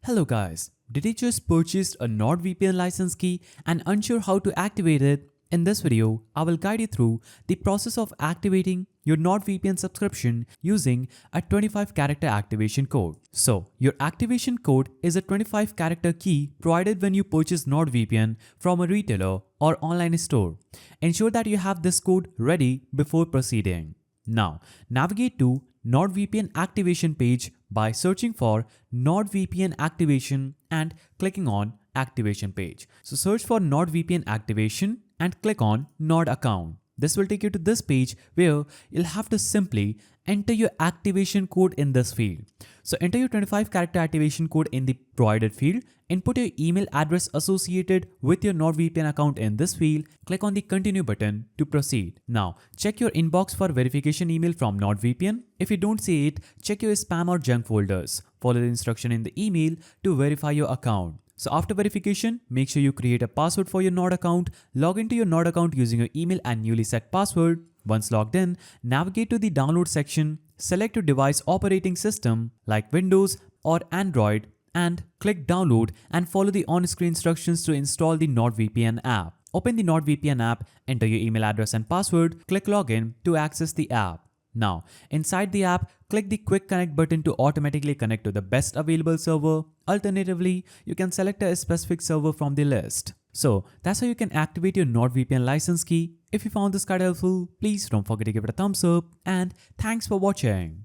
Hello guys, did you just purchase a NordVPN license key and unsure how to activate it? In this video, I will guide you through the process of activating your NordVPN subscription using a 25-character activation code. So, your activation code is a 25-character key provided when you purchase NordVPN from a retailer or online store. Ensure that you have this code ready before proceeding. Now, navigate to NordVPN activation page by searching for NordVPN activation and clicking on activation page. So search for NordVPN activation and click on Nord account. This will take you to this page where you'll have to simply enter your activation code in this field. So enter your 25-character activation code in the provided field, input your email address associated with your NordVPN account in this field, click on the continue button to proceed. Now check your inbox for verification email from NordVPN. If you don't see it, check your spam or junk folders. Follow the instruction in the email to verify your account. So after verification, make sure you create a password for your Nord account, log into your Nord account using your email and newly set password. Once logged in, navigate to the download section, select your device operating system like Windows or Android and click download and follow the on-screen instructions to install the NordVPN app. Open the NordVPN app, enter your email address and password, click login to access the app. Now, inside the app, click the Quick Connect button to automatically connect to the best available server. Alternatively, you can select a specific server from the list. So, that's how you can activate your NordVPN license key. If you found this guide helpful, please don't forget to give it a thumbs up and thanks for watching.